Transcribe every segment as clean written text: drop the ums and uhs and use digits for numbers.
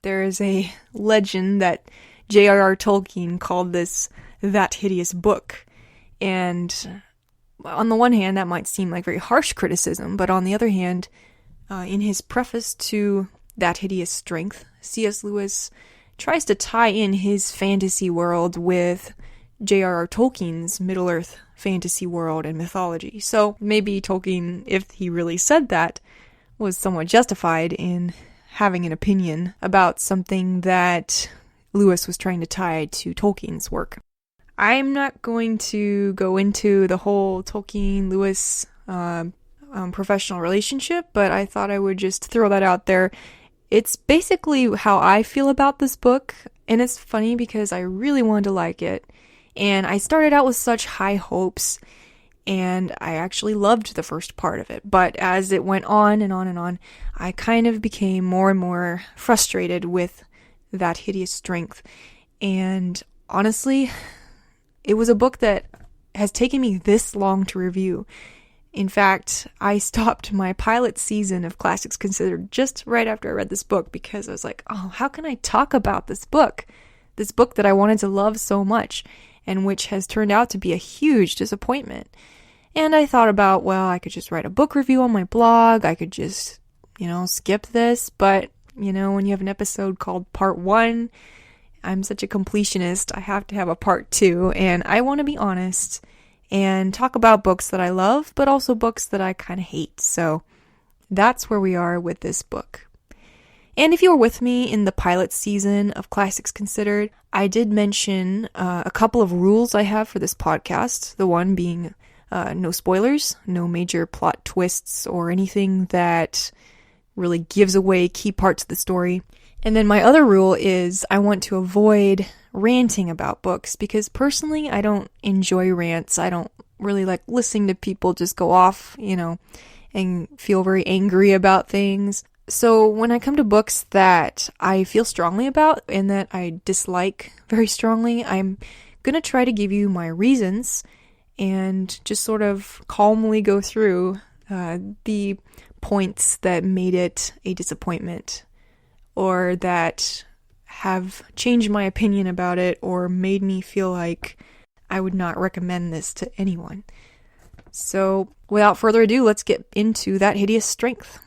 There is a legend that J.R.R. Tolkien called this That Hideous Book. And on the one hand, that might seem like very harsh criticism, but on the other hand, in his preface to That Hideous Strength, C.S. Lewis tries to tie in his fantasy world with J.R.R. Tolkien's Middle-earth fantasy world and mythology. So maybe Tolkien, if he really said that, was somewhat justified in having an opinion about something that Lewis was trying to tie to Tolkien's work. I'm not going to go into the whole Tolkien-Lewis professional relationship, but I thought I would just throw that out there. It's basically how I feel about this book, and it's funny because I really wanted to like it, and I started out with such high hopes, and I actually loved the first part of it, but as it went on and on and on, I kind of became more and more frustrated with That Hideous Strength, and honestly, it was a book that has taken me this long to review. In fact, I stopped my pilot season of Classics Considered just right after I read this book because I was like, oh, how can I talk about this book? This book that I wanted to love so much and which has turned out to be a huge disappointment. And I thought about, well, I could just write a book review on my blog. I could just, skip this. But, when you have an episode called Part 1, I'm such a completionist. I have to have a Part 2. And I want to be honest and talk about books that I love, but also books that I kind of hate. So that's where we are with this book. And if you were with me in the pilot season of Classics Considered, I did mention a couple of rules I have for this podcast. The one being no spoilers, no major plot twists or anything that really gives away key parts of the story. And then my other rule is I want to avoid ranting about books because personally I don't enjoy rants. I don't really like listening to people just go off, and feel very angry about things. So when I come to books that I feel strongly about and that I dislike very strongly, I'm going to try to give you my reasons and just sort of calmly go through the points that made it a disappointment or that have changed my opinion about it or made me feel like I would not recommend this to anyone. So without further ado, let's get into That Hideous Strength.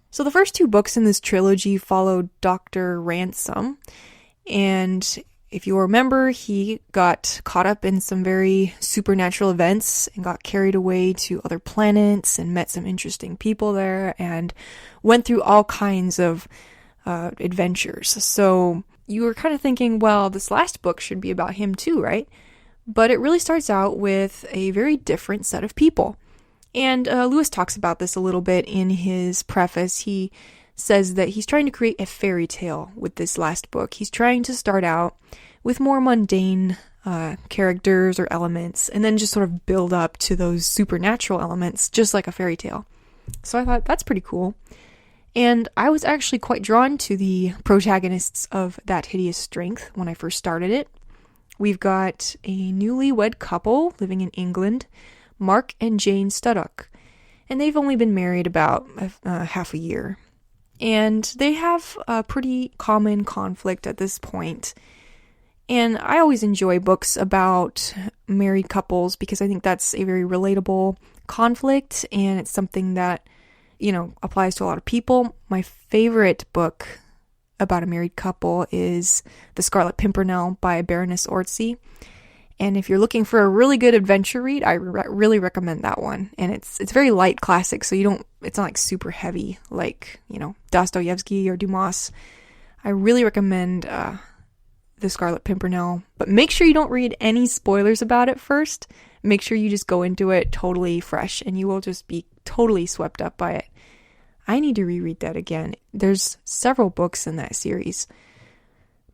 So the first two books in this trilogy followed Dr. Ransom, and if you remember, he got caught up in some very supernatural events and got carried away to other planets and met some interesting people there and went through all kinds of adventures. So you were kind of thinking, well, this last book should be about him too, right? But it really starts out with a very different set of people. And Lewis talks about this a little bit in his preface. He says that he's trying to create a fairy tale with this last book. He's trying to start out with more mundane characters or elements and then just sort of build up to those supernatural elements, just like a fairy tale. So I thought that's pretty cool. And I was actually quite drawn to the protagonists of That Hideous Strength when I first started it. We've got a newlywed couple living in England, Mark and Jane Studdock, and they've only been married about half a year. And they have a pretty common conflict at this point. And I always enjoy books about married couples because I think that's a very relatable conflict and it's something that, applies to a lot of people. My favorite book about a married couple is The Scarlet Pimpernel by Baroness Orczy. And if you're looking for a really good adventure read, I really recommend that one. And it's very light classic, so it's not like super heavy like, Dostoevsky or Dumas. I really recommend The Scarlet Pimpernel, but make sure you don't read any spoilers about it first. Make sure you just go into it totally fresh and you will just be totally swept up by it. I need to reread that again. There's several books in that series.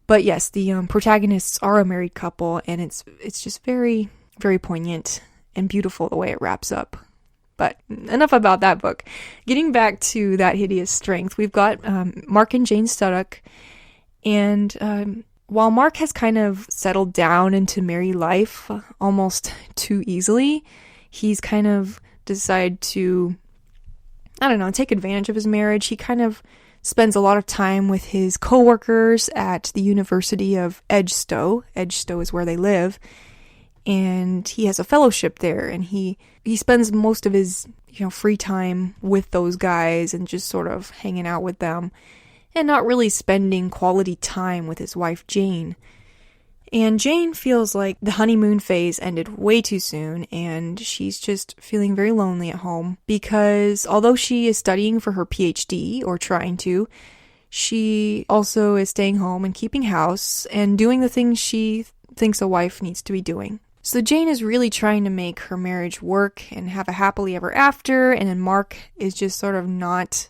But yes, the protagonists are a married couple, and it's just very, very poignant and beautiful the way it wraps up. But enough about that book. Getting back to That Hideous Strength, we've got Mark and Jane Studdock, and while Mark has kind of settled down into married life almost too easily, he's kind of decided to, take advantage of his marriage. He kind of spends a lot of time with his coworkers at the University of Edgestowe. Edgestowe is where they live. And he has a fellowship there, and he spends most of his free time with those guys and just sort of hanging out with them and not really spending quality time with his wife Jane. And Jane feels like the honeymoon phase ended way too soon, and she's just feeling very lonely at home because although she is studying for her PhD, or trying to, she also is staying home and keeping house and doing the things she thinks a wife needs to be doing. So Jane is really trying to make her marriage work and have a happily ever after, and then Mark is just sort of not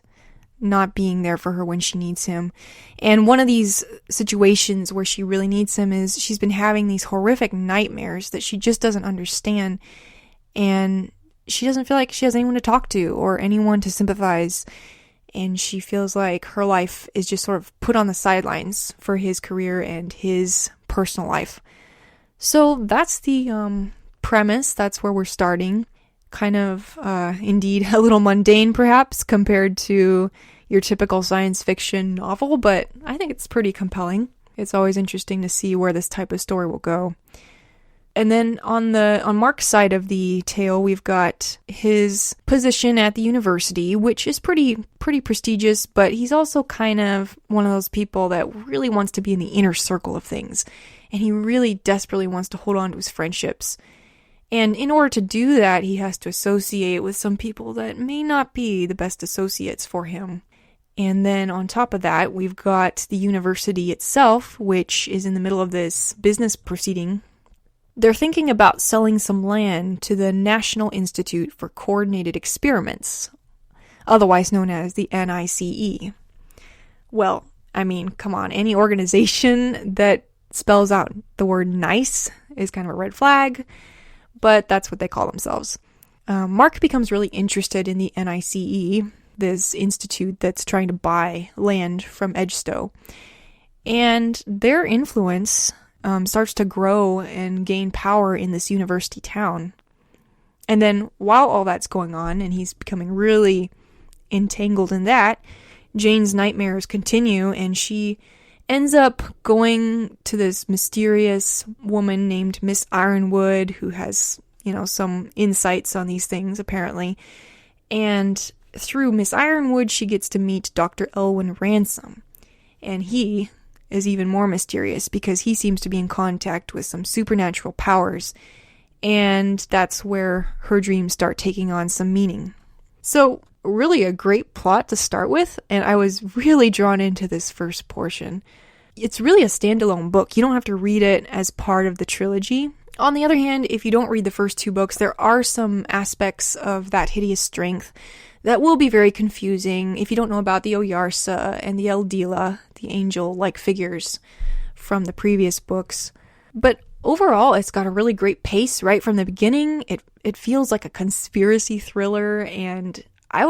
being there for her when she needs him. And one of these situations where she really needs him is she's been having these horrific nightmares that she just doesn't understand, and she doesn't feel like she has anyone to talk to or anyone to sympathize, and she feels like her life is just sort of put on the sidelines for his career and his personal life. So that's the premise. That's where we're starting. Kind of, indeed, a little mundane perhaps compared to your typical science fiction novel, but I think it's pretty compelling. It's always interesting to see where this type of story will go. And then on Mark's side of the tale, we've got his position at the university, which is pretty prestigious, but he's also kind of one of those people that really wants to be in the inner circle of things. And he really desperately wants to hold on to his friendships. And in order to do that, he has to associate with some people that may not be the best associates for him. And then on top of that, we've got the university itself, which is in the middle of this business proceeding. They're thinking about selling some land to the National Institute for Coordinated Experiments, otherwise known as the NICE. Well, I mean, come on, any organization that spells out the word nice is kind of a red flag, but that's what they call themselves. Mark becomes really interested in the NICE, this institute that's trying to buy land from Edgestowe, and their influence starts to grow and gain power in this university town. And then while all that's going on and he's becoming really entangled in that, Jane's nightmares continue, and she ends up going to this mysterious woman named Miss Ironwood, who has, some insights on these things, apparently. And through Miss Ironwood, she gets to meet Dr. Elwyn Ransom. And he is even more mysterious because he seems to be in contact with some supernatural powers. And that's where her dreams start taking on some meaning. So, really a great plot to start with, and I was really drawn into this first portion. It's really a standalone book. You don't have to read it as part of the trilogy. On the other hand, if you don't read the first two books, there are some aspects of That Hideous Strength that will be very confusing if you don't know about the Oyarsa and the Eldila, the angel-like figures from the previous books. But overall, it's got a really great pace right from the beginning. It feels like a conspiracy thriller, and I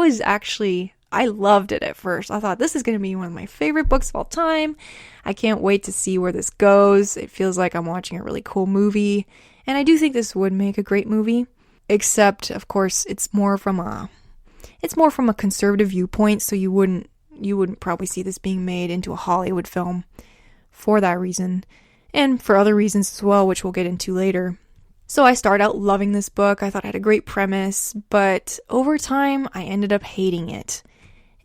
loved it at first. I thought this is going to be one of my favorite books of all time. I can't wait to see where this goes. It feels like I'm watching a really cool movie, and I do think this would make a great movie. Except, of course, it's more from a conservative viewpoint, so you wouldn't probably see this being made into a Hollywood film for that reason, and for other reasons as well, which we'll get into later. So I started out loving this book. I thought it had a great premise, but over time, I ended up hating it.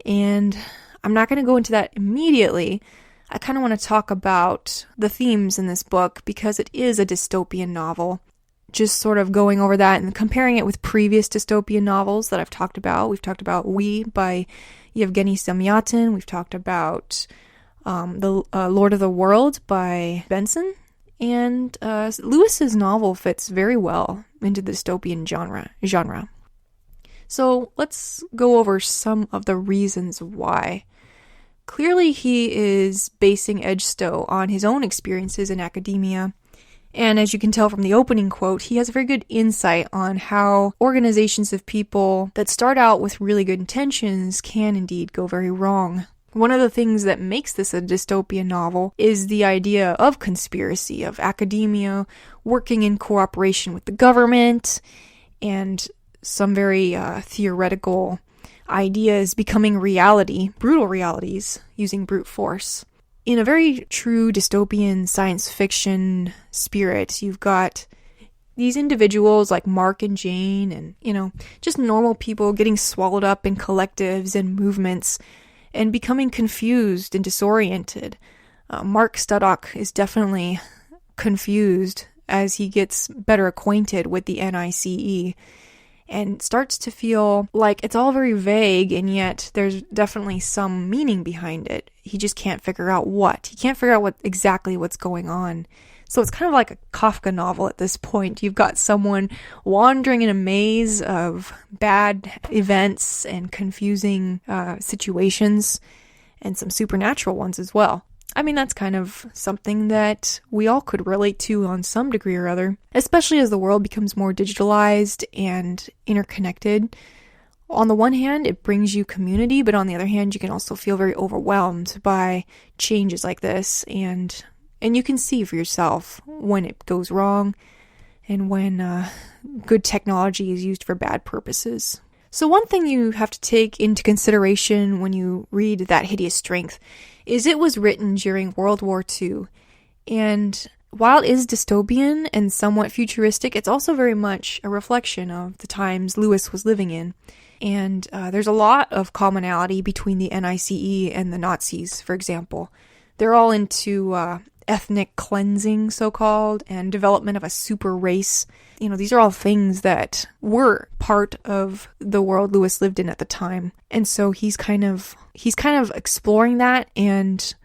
And I'm not going to go into that immediately. I kind of want to talk about the themes in this book because it is a dystopian novel. Just sort of going over that and comparing it with previous dystopian novels that I've talked about. We've talked about We by Yevgeny Semyatin. We've talked about The Lord of the World by Benson. And Lewis's novel fits very well into the dystopian genre. So let's go over some of the reasons why. Clearly, he is basing Edgestowe on his own experiences in academia. And as you can tell from the opening quote, he has a very good insight on how organizations of people that start out with really good intentions can indeed go very wrong. One of the things that makes this a dystopian novel is the idea of conspiracy, of academia working in cooperation with the government, and some very theoretical ideas becoming reality, brutal realities, using brute force. In a very true dystopian science fiction spirit, you've got these individuals like Mark and Jane and, just normal people getting swallowed up in collectives and movements and becoming confused and disoriented. Mark Studdock is definitely confused as he gets better acquainted with the NICE and starts to feel like it's all very vague, and yet there's definitely some meaning behind it. He just can't figure out what. He can't figure out exactly what's going on. So it's kind of like a Kafka novel at this point. You've got someone wandering in a maze of bad events and confusing situations, and some supernatural ones as well. I mean, that's kind of something that we all could relate to on some degree or other, especially as the world becomes more digitalized and interconnected. On the one hand, it brings you community, but on the other hand, you can also feel very overwhelmed by changes like this, and you can see for yourself when it goes wrong and when good technology is used for bad purposes. So one thing you have to take into consideration when you read That Hideous Strength is it was written during World War II, and while it is dystopian and somewhat futuristic, it's also very much a reflection of the times Lewis was living in. And there's a lot of commonality between the NICE and the Nazis, for example. They're all into ethnic cleansing, so-called, and development of a super race. These are all things that were part of the world Lewis lived in at the time. And so he's kind of exploring that and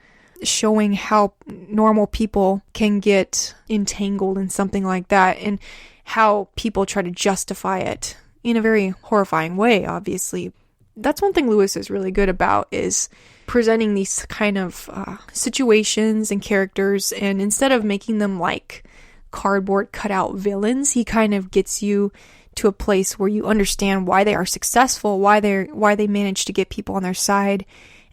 showing how normal people can get entangled in something like that, and how people try to justify it in a very horrifying way, obviously. That's one thing Lewis is really good about, is presenting these kind of situations and characters, and instead of making them like cardboard cutout villains, he kind of gets you to a place where you understand why they are successful, why they manage to get people on their side.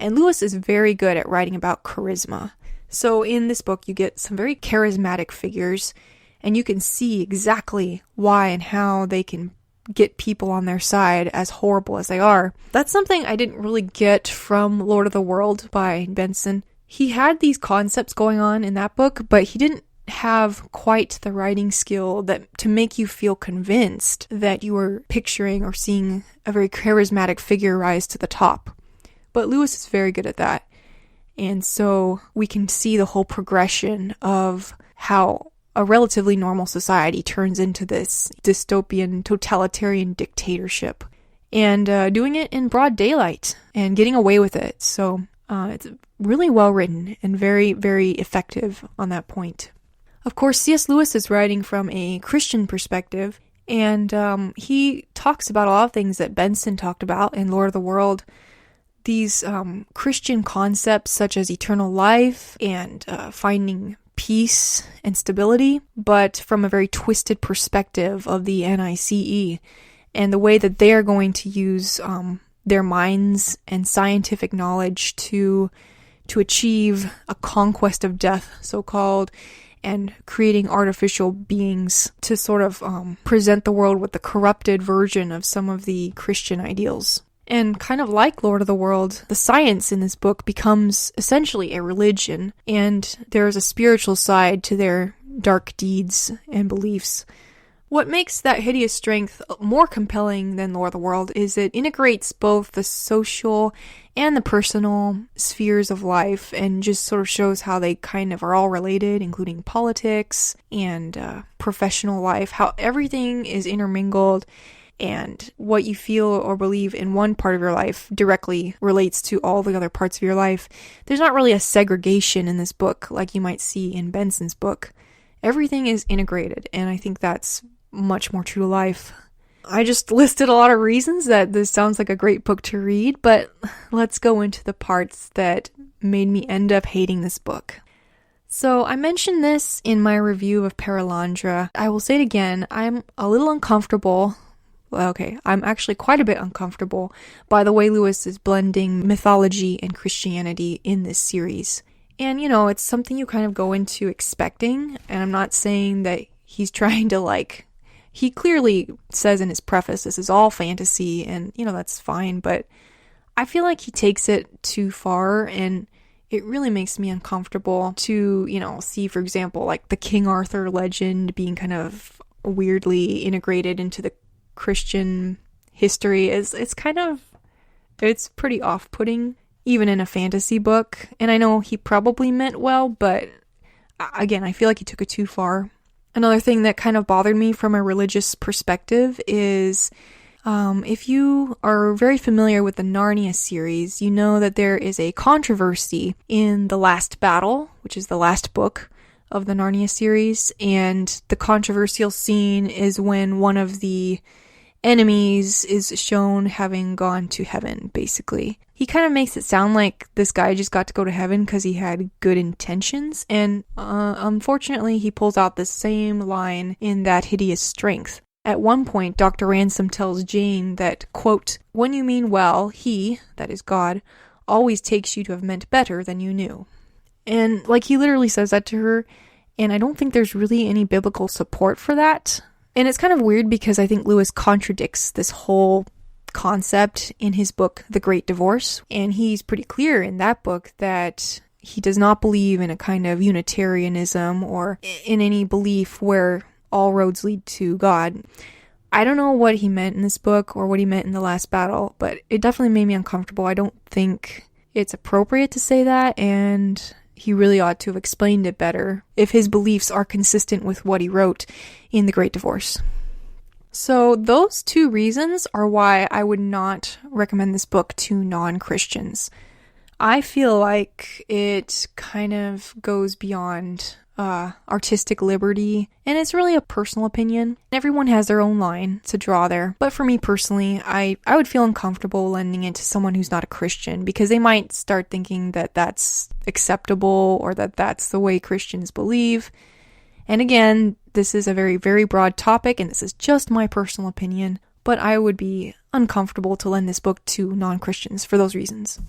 And Lewis is very good at writing about charisma. So in this book, you get some very charismatic figures, and you can see exactly why and how they can get people on their side, as horrible as they are. That's something I didn't really get from Lord of the World by Benson. He had these concepts going on in that book, but he didn't have quite the writing skill to make you feel convinced that you were picturing or seeing a very charismatic figure rise to the top. But Lewis is very good at that. And so we can see the whole progression of how a relatively normal society turns into this dystopian, totalitarian dictatorship. And doing it in broad daylight and getting away with it. So it's really well written and very, very effective on that point. Of course, C.S. Lewis is writing from a Christian perspective, and he talks about a lot of things that Benson talked about in Lord of the World. These Christian concepts such as eternal life and finding peace and stability, but from a very twisted perspective of the NICE and the way that they are going to use their minds and scientific knowledge to achieve a conquest of death, so-called, and creating artificial beings to sort of present the world with the corrupted version of some of the Christian ideals. And kind of like Lord of the World, the science in this book becomes essentially a religion, and there is a spiritual side to their dark deeds and beliefs. What makes That Hideous Strength more compelling than Lord of the World is it integrates both the social and the personal spheres of life, and just sort of shows how they kind of are all related, including politics and professional life, how everything is intermingled, and what you feel or believe in one part of your life directly relates to all the other parts of your life. There's not really a segregation in this book like you might see in Benson's book. Everything is integrated, and I think that's much more true to life. I just listed a lot of reasons that this sounds like a great book to read, but let's go into the parts that made me end up hating this book. So I mentioned this in my review of Paralandra. I will say it again, I'm a little uncomfortable. Okay, I'm actually quite a bit uncomfortable by the way Lewis is blending mythology and Christianity in this series. And, it's something you kind of go into expecting, and I'm not saying that he's trying to, he clearly says in his preface this is all fantasy, and, that's fine, but I feel like he takes it too far, and it really makes me uncomfortable to, see, for example, like the King Arthur legend being kind of weirdly integrated into the Christian history. It's pretty off-putting, even in a fantasy book. And I know he probably meant well, but again, I feel like he took it too far. Another thing that kind of bothered me from a religious perspective is if you are very familiar with the Narnia series, you know that there is a controversy in The Last Battle, which is the last book of the Narnia series, and the controversial scene is when one of the enemies is shown having gone to heaven, basically. He kind of makes it sound like this guy just got to go to heaven because he had good intentions, and unfortunately he pulls out the same line in That Hideous Strength. At one point, Dr. Ransom tells Jane that, quote, "When you mean well, he," that is God, "always takes you to have meant better than you knew." And, he literally says that to her, and I don't think there's really any biblical support for that. And it's kind of weird because I think Lewis contradicts this whole concept in his book, The Great Divorce, and he's pretty clear in that book that he does not believe in a kind of Unitarianism or in any belief where all roads lead to God. I don't know what he meant in this book or what he meant in The Last Battle, but it definitely made me uncomfortable. I don't think it's appropriate to say that, and he really ought to have explained it better if his beliefs are consistent with what he wrote in The Great Divorce. So those two reasons are why I would not recommend this book to non-Christians. I feel like it kind of goes beyond artistic liberty, and it's really a personal opinion. Everyone has their own line to draw there, but for me personally, I would feel uncomfortable lending it to someone who's not a Christian, because they might start thinking that that's acceptable or that that's the way Christians believe. And again, this is a very, very broad topic, and this is just my personal opinion, but I would be uncomfortable to lend this book to non-Christians for those reasons.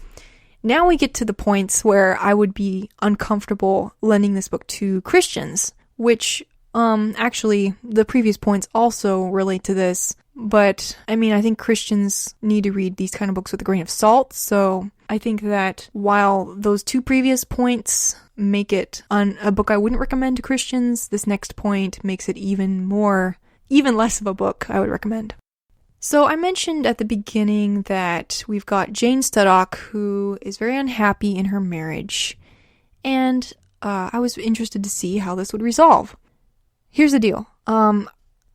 Now we get to the points where I would be uncomfortable lending this book to Christians, which, actually, the previous points also relate to this, but, I think Christians need to read these kind of books with a grain of salt, so I think that while those two previous points make it a book I wouldn't recommend to Christians, this next point makes it even less of a book I would recommend. So I mentioned at the beginning that we've got Jane Studdock, who is very unhappy in her marriage, and I was interested to see how this would resolve. Here's the deal.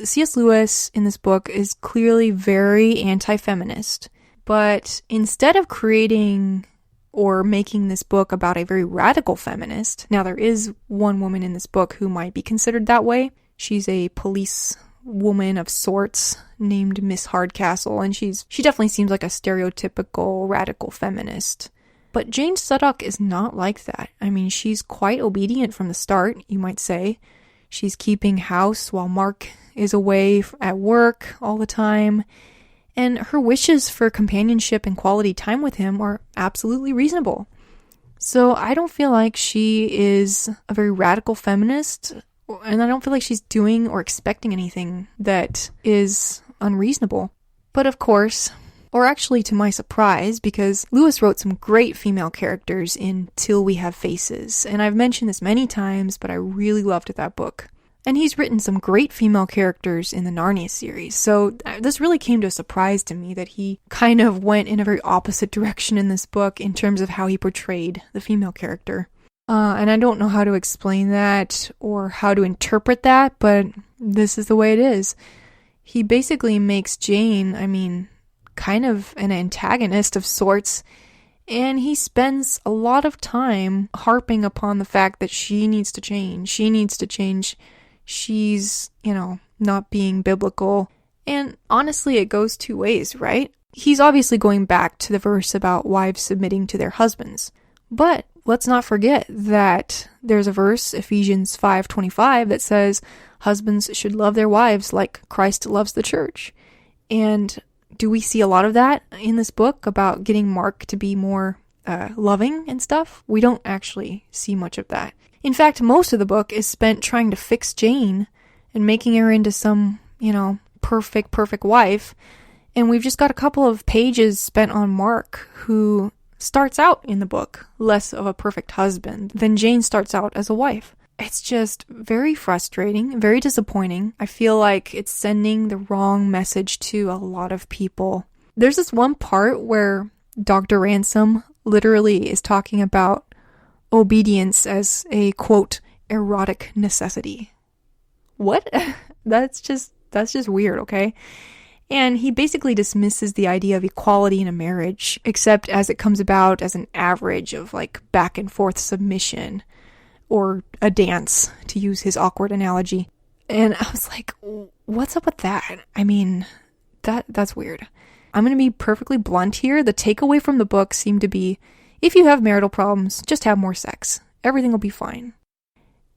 C.S. Lewis in this book is clearly very anti-feminist, but instead of creating or making this book about a very radical feminist, now there is one woman in this book who might be considered that way. She's a police woman of sorts named Miss Hardcastle, and she definitely seems like a stereotypical radical feminist. But Jane Studdock is not like that. She's quite obedient from the start, you might say. She's keeping house while Mark is away at work all the time, and her wishes for companionship and quality time with him are absolutely reasonable. So I don't feel like she is a very radical feminist, and I don't feel like she's doing or expecting anything that is unreasonable. But of course, or actually to my surprise, because Lewis wrote some great female characters in Till We Have Faces, and I've mentioned this many times, but I really loved that book. And he's written some great female characters in the Narnia series, so this really came to a surprise to me that he kind of went in a very opposite direction in this book in terms of how he portrayed the female character. And I don't know how to explain that or how to interpret that, but this is the way it is. He basically makes Jane, kind of an antagonist of sorts, and he spends a lot of time harping upon the fact that she needs to change. She's, not being biblical. And honestly, it goes two ways, right? He's obviously going back to the verse about wives submitting to their husbands. But let's not forget that there's a verse, Ephesians 5:25, that says husbands should love their wives like Christ loves the church. And do we see a lot of that in this book about getting Mark to be more loving and stuff? We don't actually see much of that. In fact, most of the book is spent trying to fix Jane and making her into some perfect wife. And we've just got a couple of pages spent on Mark, who starts out in the book less of a perfect husband than Jane starts out as a wife. It's just very frustrating, very disappointing. I feel like it's sending the wrong message to a lot of people. There's this one part where Dr. Ransom literally is talking about obedience as a, quote, erotic necessity. What? That's just weird, okay? And he basically dismisses the idea of equality in a marriage, except as it comes about as an average of like back and forth submission or a dance, to use his awkward analogy. And I was like, what's up with that? I mean, that's weird. I'm going to be perfectly blunt here. The takeaway from the book seemed to be, if you have marital problems, just have more sex. Everything will be fine.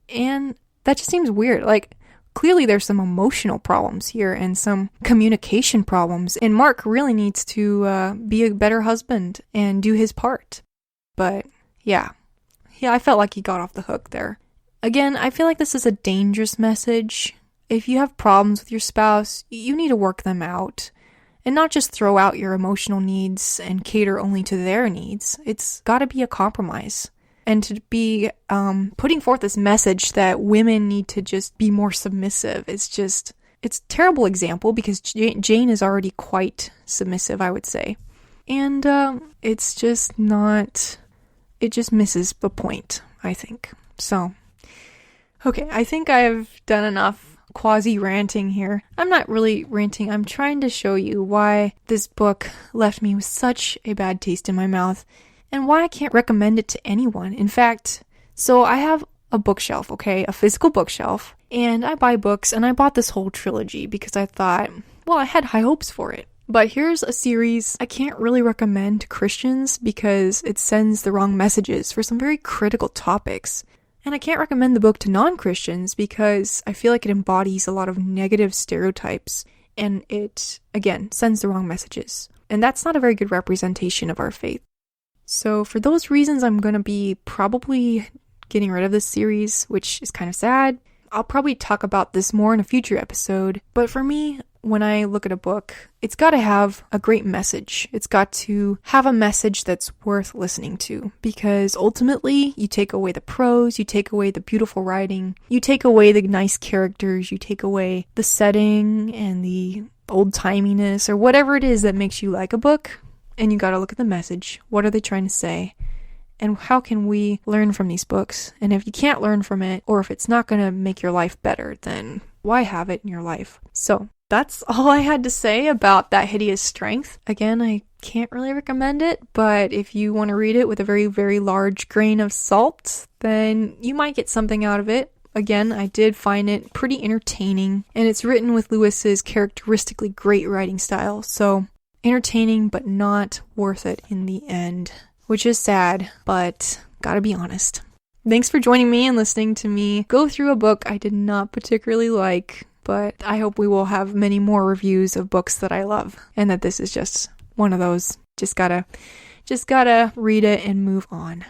And that just seems weird. Like, clearly there's some emotional problems here and some communication problems, and Mark really needs to be a better husband and do his part. But yeah, I felt like he got off the hook there. Again, I feel like this is a dangerous message. If you have problems with your spouse, you need to work them out and not just throw out your emotional needs and cater only to their needs. It's got to be a compromise. And to be putting forth this message that women need to just be more submissive, it's a terrible example because Jane is already quite submissive, I would say. And it's just not, it just misses the point, I think. So, okay, I think I've done enough quasi-ranting here. I'm not really ranting, I'm trying to show you why this book left me with such a bad taste in my mouth. And why I can't recommend it to anyone. In fact, so I have a bookshelf, okay? A physical bookshelf. And I buy books, and I bought this whole trilogy because I thought, well, I had high hopes for it. But here's a series I can't really recommend to Christians because it sends the wrong messages for some very critical topics. And I can't recommend the book to non-Christians because I feel like it embodies a lot of negative stereotypes. And it, again, sends the wrong messages. And that's not a very good representation of our faith. So for those reasons, I'm going to be probably getting rid of this series, which is kind of sad. I'll probably talk about this more in a future episode. But for me, when I look at a book, it's got to have a great message. It's got to have a message that's worth listening to. Because ultimately, you take away the prose, you take away the beautiful writing, you take away the nice characters, you take away the setting and the old-timiness or whatever it is that makes you like a book. And you gotta look at the message. What are they trying to say? And how can we learn from these books? And if you can't learn from it, or if it's not gonna make your life better, then why have it in your life? So that's all I had to say about That Hideous Strength. Again, I can't really recommend it, but if you want to read it with a very, very large grain of salt, then you might get something out of it. Again, I did find it pretty entertaining, and it's written with Lewis's characteristically great writing style, so entertaining, but not worth it in the end, which is sad, but gotta be honest. Thanks for joining me and listening to me go through a book I did not particularly like, but I hope we will have many more reviews of books that I love, and that this is just one of those. Just gotta read it and move on.